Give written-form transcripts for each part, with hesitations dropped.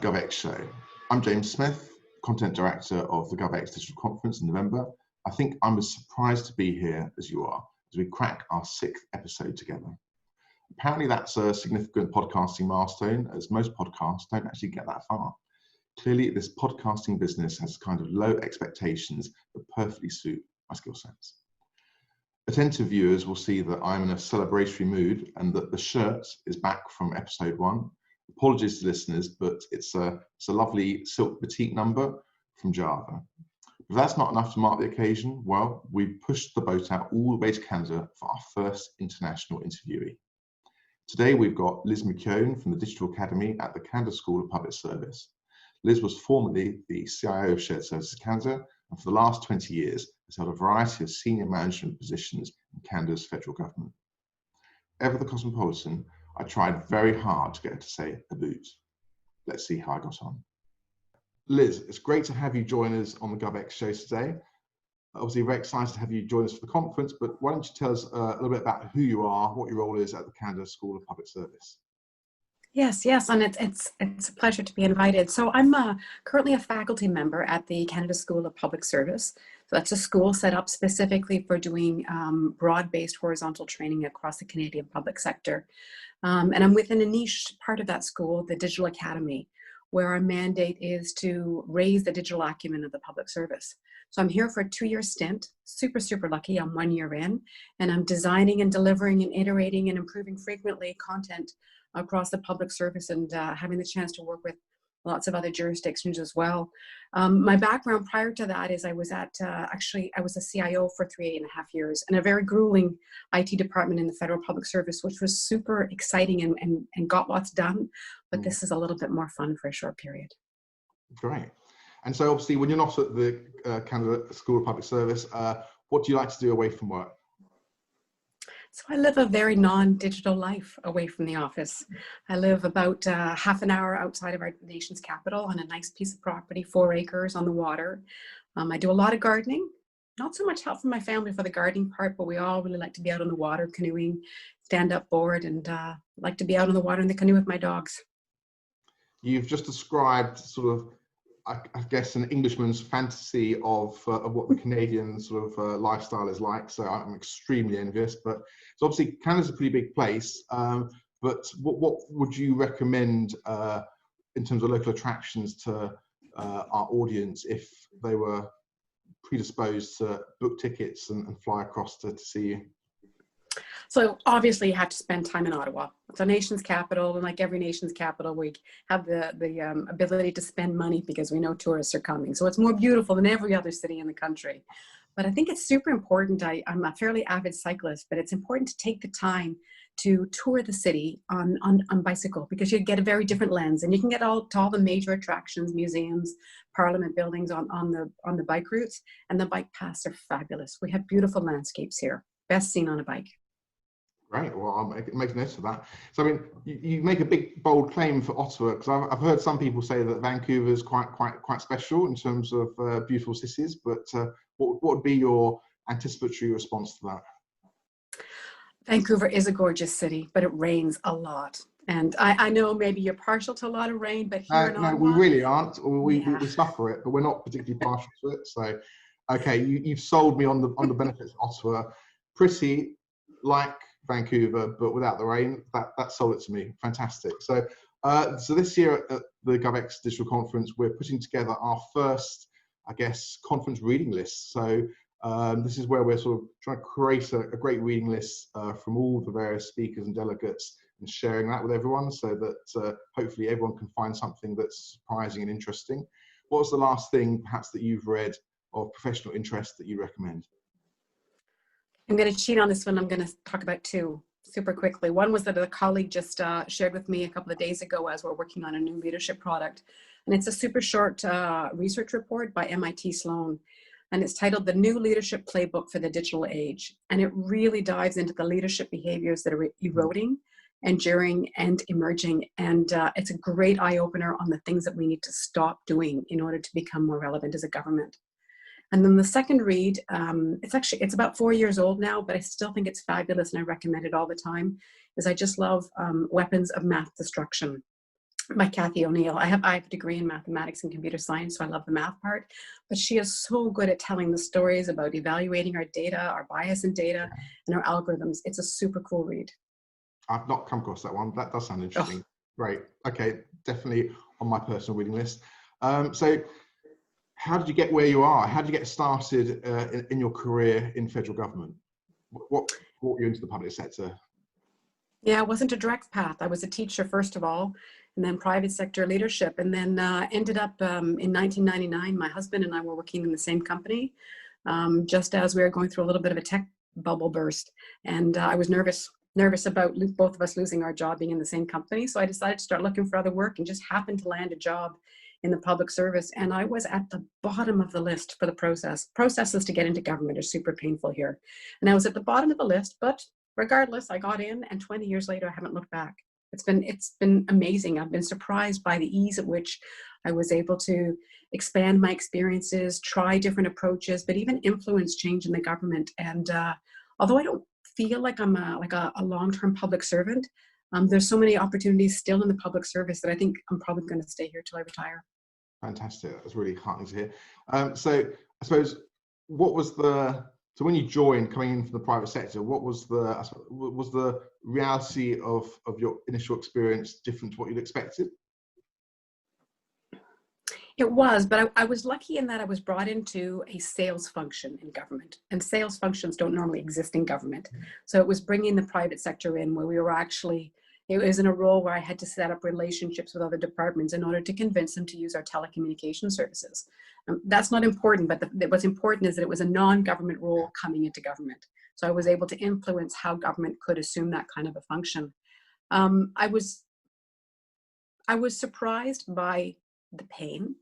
GovX Show. I'm James Smith, Content Director of the GovX Digital Conference in November. I think I'm as surprised to be here as you are as we crack our 6th episode together. Apparently that's a significant podcasting milestone, as most podcasts don't actually get that far. Clearly this podcasting business has kind of low expectations that perfectly suit my skill sets. Attentive viewers will see that I'm in a celebratory mood and that the shirt is back from episode 1. Apologies to listeners, but it's a lovely silk batik number from Java. If that's not enough to mark the occasion, well, we've pushed the boat out all the way to Canada for our first international interviewee. Today we've got Liz McKeown from the Digital Academy at the Canada School of Public Service. Liz was formerly the CIO of Shared Services Canada, and for the last 20 years has held a variety of senior management positions in Canada's federal government. Ever the cosmopolitan, I tried very hard to get her to say a boot. Let's see how I got on. Liz, it's great to have you join us on the GovX Show today. Obviously, very excited to have you join us for the conference, but why don't you tell us a little bit about who you are, what your role is at the Canada School of Public Service? Yes, and it's a pleasure to be invited. So I'm currently a faculty member at the Canada School of Public Service. So that's a school set up specifically for doing broad-based horizontal training across the Canadian public sector. And I'm within a niche part of that school, the Digital Academy, where our mandate is to raise the digital acumen of the public service. So I'm here for a 2-year stint, super lucky. I'm 1 year in, and I'm designing and delivering and iterating and improving frequently content across the public service and having the chance to work with lots of other jurisdictions as well. My background prior to that is I was a CIO for 3.5 years in a very grueling IT department in the federal public service, which was super exciting and got lots done, but this is a little bit more fun for a short period. Great. And so obviously when you're not at the Canada School of Public Service, what do you like to do away from work? So I live a very non-digital life away from the office. I live about half an hour outside of our nation's capital on a nice piece of property, 4 acres on the water. I do a lot of gardening, not so much help from my family for the gardening part, but we all really like to be out on the water, canoeing, stand up board, and like to be out on the water in the canoe with my dogs. You've just described sort of, I guess, an Englishman's fantasy of what the Canadian sort of lifestyle is like. So I'm extremely envious. But so obviously Canada's a pretty big place. But what would you recommend in terms of local attractions to our audience if they were predisposed to book tickets and fly across to see you? So obviously you have to spend time in Ottawa. It's a nation's capital, and like every nation's capital, we have the ability to spend money because we know tourists are coming. So it's more beautiful than every other city in the country. But I think it's super important. I'm a fairly avid cyclist, but it's important to take the time to tour the city on bicycle, because you get a very different lens, and you can get to all the major attractions, museums, parliament buildings on the bike routes, and the bike paths are fabulous. We have beautiful landscapes here, best seen on a bike. Great. Well, I'll make notes of that. So, I mean, you make a big, bold claim for Ottawa, because I've heard some people say that Vancouver is quite special in terms of beautiful cities. But what would be your anticipatory response to that? Vancouver is a gorgeous city, but it rains a lot. And I know maybe you're partial to a lot of rain, but here in Ottawa, no, we really aren't. We suffer it, but we're not particularly partial to it. So, okay, you've sold me on the benefits of Ottawa. Pretty like Vancouver, but without the rain. That sold it to me. Fantastic. So this year at the GovX Digital Conference, we're putting together our first, I guess, conference reading list. So this is where we're sort of trying to create a great reading list from all the various speakers and delegates, and sharing that with everyone, so that hopefully everyone can find something that's surprising and interesting. What was the last thing perhaps that you've read of professional interest that you recommend? I'm going to cheat on this one. I'm going to talk about 2 super quickly. One was that a colleague just shared with me a couple of days ago as we're working on a new leadership product. And it's a super short research report by MIT Sloan. And it's titled The New Leadership Playbook for the Digital Age. And it really dives into the leadership behaviors that are eroding, enduring, and emerging. And it's a great eye-opener on the things that we need to stop doing in order to become more relevant as a government. And then the second read, it's about 4 years old now, but I still think it's fabulous and I recommend it all the time, is I just love Weapons of Mass Destruction. by Kathy O'Neill. I have a degree in mathematics and computer science, so I love the math part, but she is so good at telling the stories about evaluating our data, our bias in data, and our algorithms. It's a super cool read. I've not come across that one. That does sound interesting. Oh. Great. Okay, definitely on my personal reading list. So how did you get where you are? How did you get started in your career in federal government? What brought you into the public sector? Yeah, it wasn't a direct path. I was a teacher, first of all, and then private sector leadership. And then ended up in 1999, my husband and I were working in the same company, just as we were going through a little bit of a tech bubble burst. And I was nervous about both of us losing our job being in the same company. So I decided to start looking for other work and just happened to land a job in the public service. And I was at the bottom of the list for the process. Processes to get into government are super painful here. And I was at the bottom of the list, but regardless, I got in, and 20 years later, I haven't looked back. It's been amazing. I've been surprised by the ease at which I was able to expand my experiences, try different approaches, but even influence change in the government. And although I don't feel like I'm a long-term public servant, there's so many opportunities still in the public service that I think I'm probably going to stay here till I retire. Fantastic. That's really heartening to hear. So I suppose, so when you joined, coming in from the private sector, what was the reality of your initial experience different to what you'd expected? It was, but I was lucky in that I was brought into a sales function in government, and sales functions don't normally exist in government. So it was bringing the private sector in where we were it was in a role where I had to set up relationships with other departments in order to convince them to use our telecommunication services. That's not important, but what's important is that it was a non-government role coming into government. So I was able to influence how government could assume that kind of a function. I was surprised by the pain,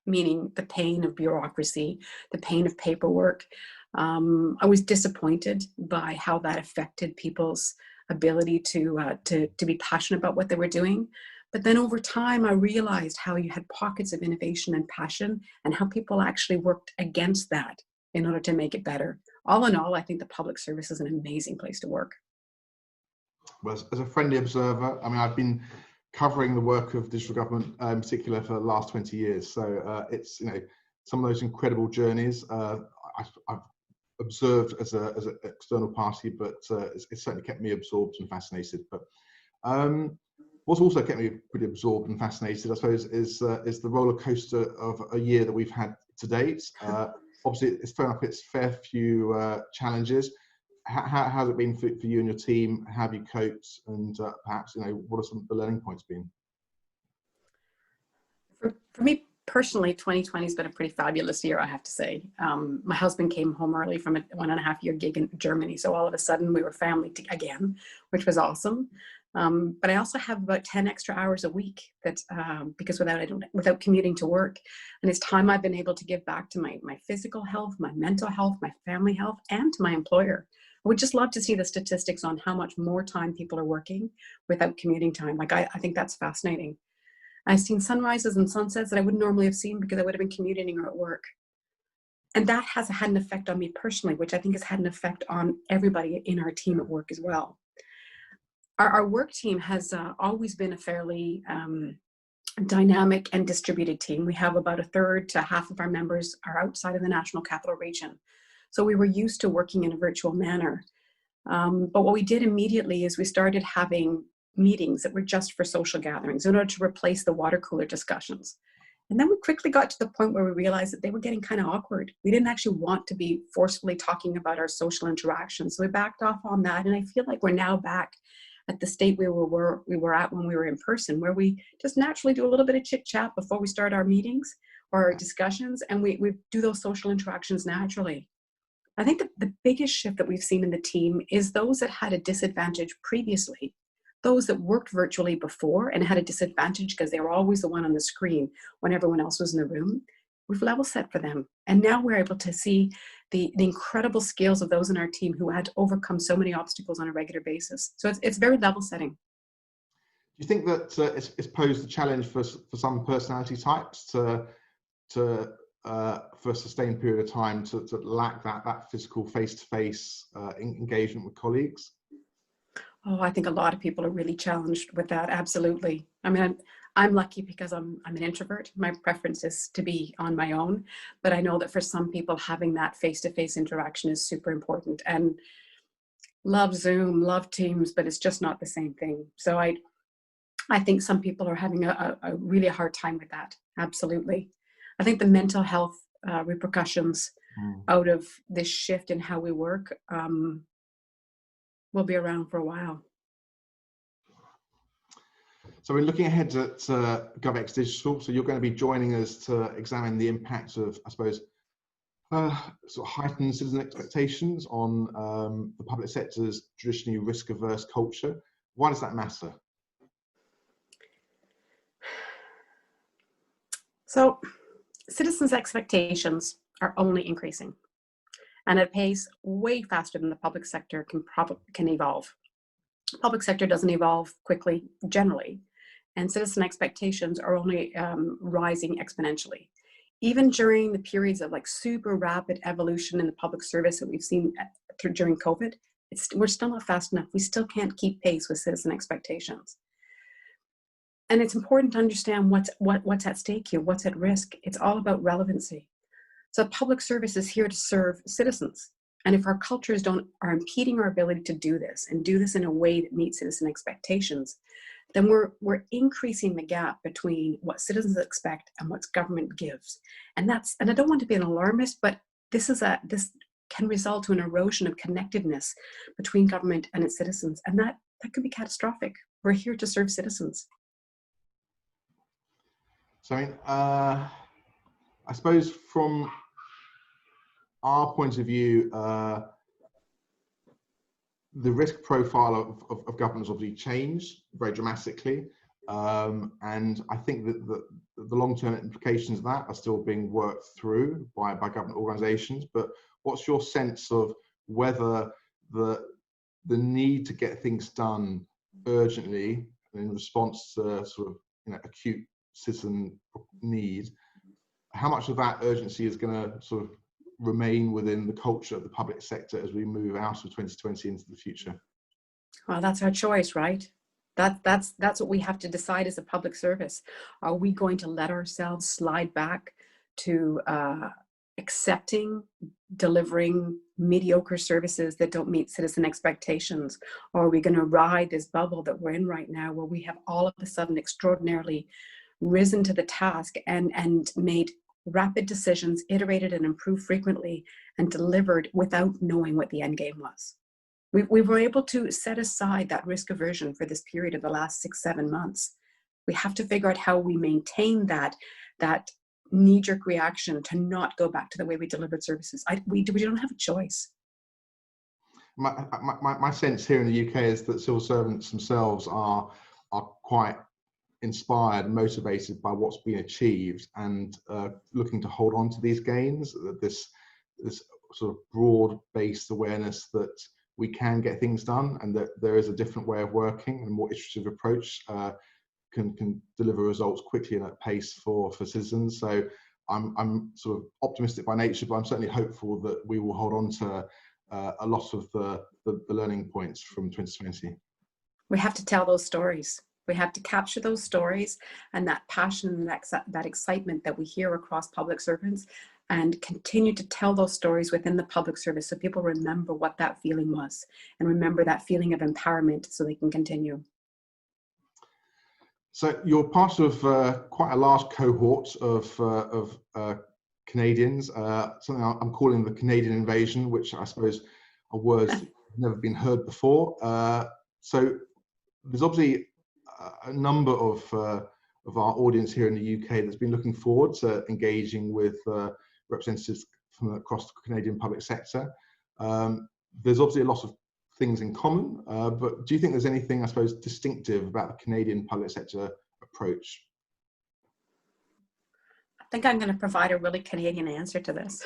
meaning the pain of bureaucracy, the pain of paperwork. I was disappointed by how that affected people's ability to be passionate about what they were doing. But then over time, I realized how you had pockets of innovation and passion, and how people actually worked against that in order to make it better. All in all, I think the public service is an amazing place to work. Well, as a friendly observer, I mean, I've been covering the work of digital government in particular for the last 20 years. So it's, some of those incredible journeys I've observed as an external party, but it's certainly kept me absorbed and fascinated. But what's also kept me pretty absorbed and fascinated, I suppose, is the roller coaster of a year that we've had to date. Obviously, it's thrown up its fair few challenges. How has it been for you and your team? How have you coped? And perhaps, what are some of the learning points been? For me personally, 2020 has been a pretty fabulous year, I have to say. My husband came home early from a 1.5-year gig in Germany. So all of a sudden we were family again, which was awesome. But I also have about 10 extra hours a week because without commuting to work. And it's time I've been able to give back to my physical health, my mental health, my family health, and to my employer. I would just love to see the statistics on how much more time people are working without commuting time. I think that's fascinating. I've seen sunrises and sunsets that I wouldn't normally have seen because I would have been commuting or at work. And that has had an effect on me personally, which I think has had an effect on everybody in our team at work as well. Our work team has always been a fairly dynamic and distributed team. We have about 1/3 to half of our members are outside of the National Capital Region. So we were used to working in a virtual manner. But what we did immediately is we started having meetings that were just for social gatherings in order to replace the water cooler discussions. And then we quickly got to the point where we realized that they were getting kind of awkward. We didn't actually want to be forcefully talking about our social interactions. So we backed off on that. And I feel like we're now back at the state we were at when we were in person, where we just naturally do a little bit of chit chat before we start our meetings or our discussions. And we do those social interactions naturally. I think the biggest shift that we've seen in the team is those that had a disadvantage previously, those that worked virtually before and had a disadvantage because they were always the one on the screen when everyone else was in the room. We've level set for them. And now we're able to see the incredible skills of those in our team who had to overcome so many obstacles on a regular basis. So it's very level setting. Do you think that it's posed a challenge for some personality types to for a sustained period of time to lack that physical face-to-face engagement with colleagues? Oh, I think a lot of people are really challenged with that. Absolutely. I mean, I'm lucky because I'm an introvert. My preference is to be on my own, but I know that for some people having that face-to-face interaction is super important. And love Zoom, love Teams, but it's just not the same thing. So I think some people are having a really hard time with that. Absolutely. I think the mental health repercussions out of this shift in how we work will be around for a while. So we're looking ahead at GovX Digital. So you're going to be joining us to examine the impact of, I suppose, sort of heightened citizen expectations on the public sector's traditionally risk-averse culture. Why does that matter? So citizens' expectations are only increasing, and at a pace way faster than the public sector can evolve. Public sector doesn't evolve quickly generally, and citizen expectations are only rising exponentially. Even during the periods of like super rapid evolution in the public service that we've seen during COVID, we're still not fast enough. We still can't keep pace with citizen expectations. And it's important to understand what's at stake here, what's at risk. It's all about relevancy. So public service is here to serve citizens. And if our cultures are impeding our ability to do this and do this in a way that meets citizen expectations, then we're increasing the gap between what citizens expect and what government gives. And I don't want to be an alarmist, but this can result to an erosion of connectedness between government and its citizens. And that could be catastrophic. We're here to serve citizens. So I suppose from our point of view, the risk profile of government has obviously changed very dramatically. And I think that the long-term implications of that are still being worked through by government organisations. But what's your sense of whether the need to get things done urgently in response to sort of acute citizen need, how much of that urgency is going to sort of remain within the culture of the public sector as we move out of 2020 into the future? Well, that's our choice, right? That's what we have to decide as a public service. Are we going to let ourselves slide back to accepting, delivering mediocre services that don't meet citizen expectations? Or are we going to ride this bubble that we're in right now, where we have all of a sudden extraordinarily risen to the task and made rapid decisions, iterated and improved frequently, and delivered without knowing what the end game was? We were able to set aside that risk aversion for this period of the last 6-7 months. We have to figure out how we maintain that knee-jerk reaction to not go back to the way we delivered services. We don't have a choice. My sense here in the UK is that civil servants themselves are quite inspired, motivated by what's been achieved, and looking to hold on to these gains. This sort of broad-based awareness that we can get things done, and that there is a different way of working and a more iterative approach can deliver results quickly and at pace for citizens. So I'm sort of optimistic by nature, but I'm certainly hopeful that we will hold on to a lot of the learning points from 2020. We have to tell those stories. We have to capture those stories and that passion and that excitement that we hear across public servants, and continue to tell those stories within the public service so people remember what that feeling was and remember that feeling of empowerment so they can continue. So you're part of quite a large cohort of Canadians, something I'm calling the Canadian invasion, which I suppose are words that have never been heard before. So there's obviously a number of our audience here in the UK that's been looking forward to engaging with representatives from across the Canadian public sector. There's obviously a lot of things in common, but do you think there's anything, I suppose, distinctive about the Canadian public sector approach? I think I'm going to provide a really Canadian answer to this.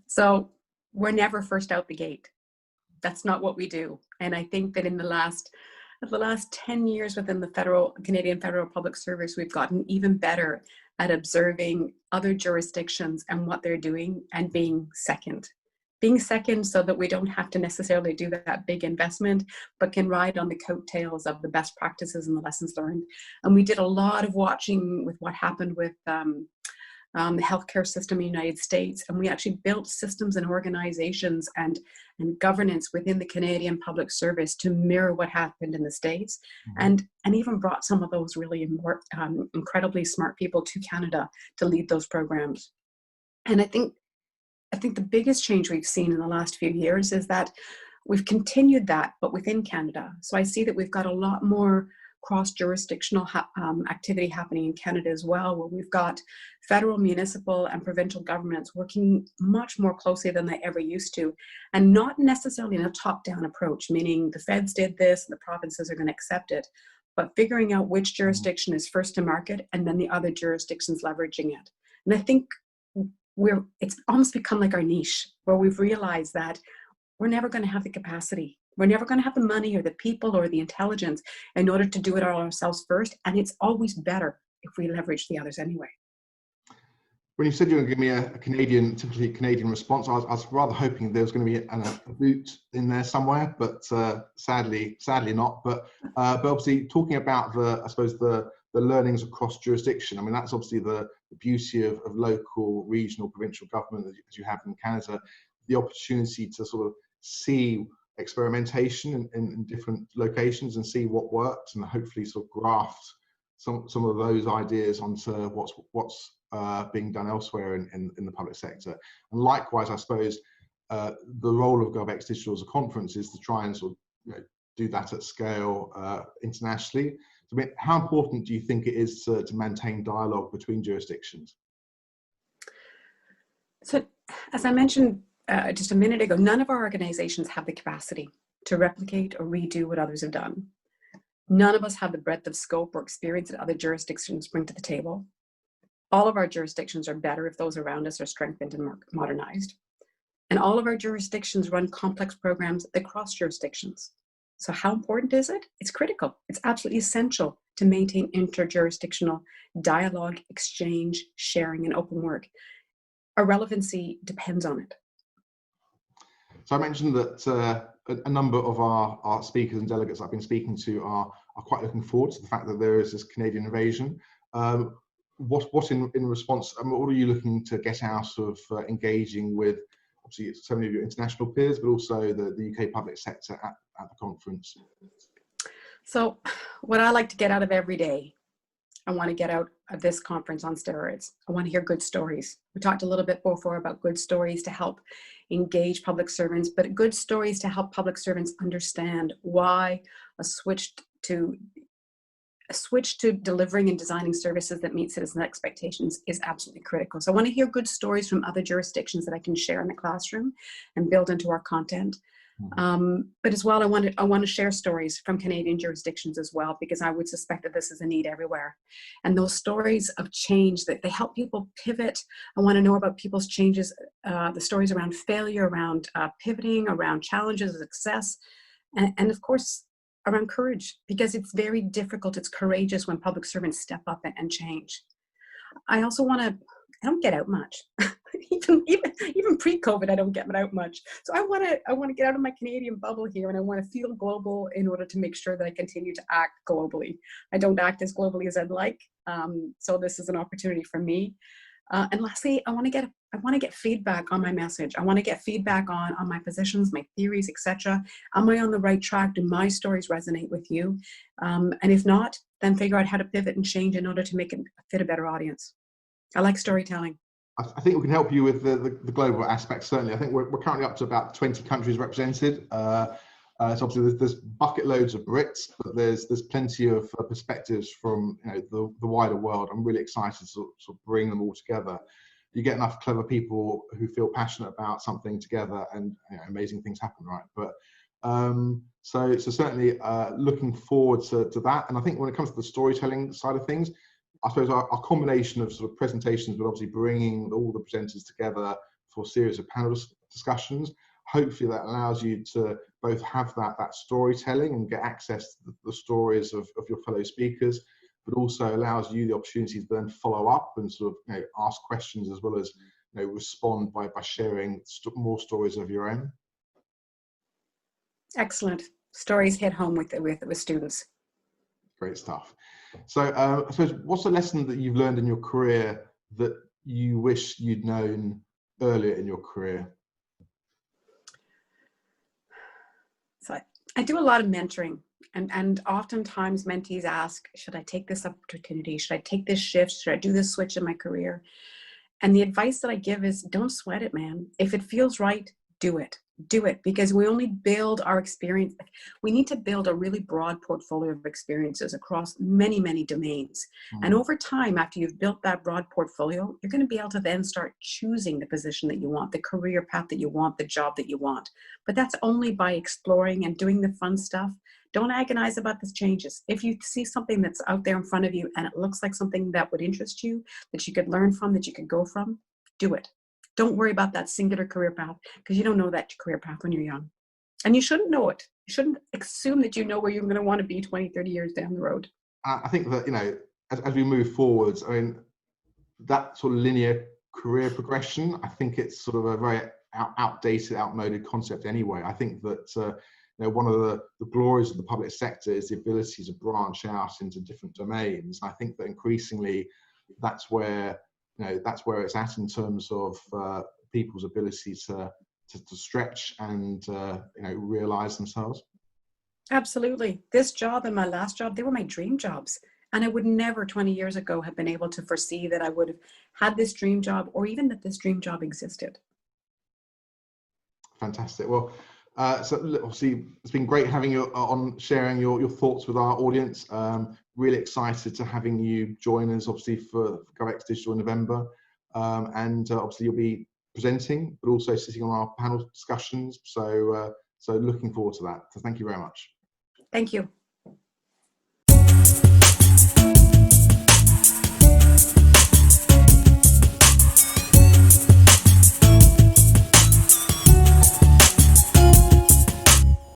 So we're never first out the gate. That's not what we do. And I think that in the last 10 years within the Canadian Federal Public Service, we've gotten even better at observing other jurisdictions and what they're doing and being second. being second so that we don't have to necessarily do that big investment, but can ride on the coattails of the best practices and the lessons learned. And we did a lot of watching with what happened with the healthcare system in the United States. And we actually built systems and organizations and governance within the Canadian public service to mirror what happened in the States, and even brought some of those really incredibly smart people to Canada to lead those programs. And I think the biggest change we've seen in the last few years is that we've continued that, but within Canada. So I see that we've got a lot more cross-jurisdictional activity happening in Canada as well, where we've got federal, municipal, and provincial governments working much more closely than they ever used to, and not necessarily in a top-down approach, meaning the feds did this and the provinces are going to accept it, but figuring out which jurisdiction is first to market and then the other jurisdictions leveraging it. And I think it's almost become like our niche, where we've realized that we're never going to have the capacity. We're never going to have the money or the people or the intelligence in order to do it all ourselves first. And it's always better if we leverage the others anyway. When you said you were going to give me a typically Canadian response, I was rather hoping there was going to be a boot in there somewhere, but sadly not. But obviously talking about the learnings across jurisdiction, I mean, that's obviously the beauty of local, regional, provincial government as you have in Canada, the opportunity to sort of see experimentation in different locations and see what works, and hopefully sort of graft some of those ideas onto what's being done elsewhere in the public sector. And likewise, I suppose the role of GovX Digital as a conference is to try and sort of do that at scale internationally. So, I mean, how important do you think it is to maintain dialogue between jurisdictions? So, as I mentioned just a minute ago, none of our organizations have the capacity to replicate or redo what others have done. None of us have the breadth of scope or experience that other jurisdictions bring to the table. All of our jurisdictions are better if those around us are strengthened and modernized. And all of our jurisdictions run complex programs that cross jurisdictions. So how important is it? It's critical. It's absolutely essential to maintain interjurisdictional dialogue, exchange, sharing, and open work. Our relevancy depends on it. So I mentioned that a number of our speakers and delegates I've been speaking to are quite looking forward to the fact that there is this Canadian invasion. What in response, what are you looking to get out of engaging with, obviously, so many of your international peers, but also the UK public sector at the conference? So what I like to get out of every day, I want to get out of this conference on steroids. I want to hear good stories. We talked a little bit before about good stories to help engage public servants, but good stories to help public servants understand why a switch to delivering and designing services that meet citizen expectations is absolutely critical. So I want to hear good stories from other jurisdictions that I can share in the classroom and build into our content. But as well, I want to share stories from Canadian jurisdictions as well, because I would suspect that this is a need everywhere. And those stories of change, that they help people pivot. I want to know about people's changes, the stories around failure, around pivoting, around challenges, success, and of course, around courage, because it's very difficult, it's courageous when public servants step up and change. I also want to, I don't get out much. even pre-COVID, I don't get out much. So I want to get out of my Canadian bubble here, and I want to feel global in order to make sure that I continue to act globally. I don't act as globally as I'd like, so this is an opportunity for me. And lastly, I want to get feedback on my message. I want to get feedback on my positions, my theories, etc. Am I on the right track? Do my stories resonate with you? And if not, then figure out how to pivot and change in order to make it fit a better audience. I like storytelling. I think we can help you with the global aspect, certainly. I think we're currently up to about 20 countries represented. So obviously there's bucket loads of Brits, but there's plenty of perspectives from the wider world. I'm really excited to sort of bring them all together. You get enough clever people who feel passionate about something together, and amazing things happen, right? But so certainly looking forward to that. And I think when it comes to the storytelling side of things, I suppose our combination of sort of presentations, but obviously bringing all the presenters together for a series of panel discussions, hopefully that allows you to both have that storytelling and get access to the stories of your fellow speakers, but also allows you the opportunity to then follow up and sort of ask questions, as well as respond by sharing more stories of your own? Excellent. Stories hit home with students. Great stuff. So I suppose, what's a lesson that you've learned in your career that you wish you'd known earlier in your career? So I do a lot of mentoring, and oftentimes mentees ask, should I take this opportunity? Should I take this shift? Should I do this switch in my career? And the advice that I give is, don't sweat it, man. If it feels right, do it. Do it, because we only build our experience. We need to build a really broad portfolio of experiences across many, many domains. And over time, after you've built that broad portfolio, you're going to be able to then start choosing the position that you want, the career path that you want, the job that you want. But that's only by exploring and doing the fun stuff. Don't agonize about the changes. If you see something that's out there in front of you and it looks like something that would interest you, that you could learn from, that you could go from, do it. Don't worry about that singular career path, because you don't know that career path when you're young. And you shouldn't know it. You shouldn't assume that you know where you're going to want to be 20, 30 years down the road. I think that, as we move forwards, I mean, that sort of linear career progression, I think it's sort of a very outdated, outmoded concept anyway. I think that, one of the glories of the public sector is the ability to branch out into different domains. I think that increasingly that's where it's at in terms of people's ability to stretch and realize themselves. Absolutely. This job and my last job, they were my dream jobs. And I would never 20 years ago have been able to foresee that I would have had this dream job, or even that this dream job existed. Fantastic. Well, so obviously it's been great having you on, sharing your thoughts with our audience. Really excited to having you join us, obviously, for GovX Digital in November. And obviously you'll be presenting, but also sitting on our panel discussions. So looking forward to that. So thank you very much. Thank you.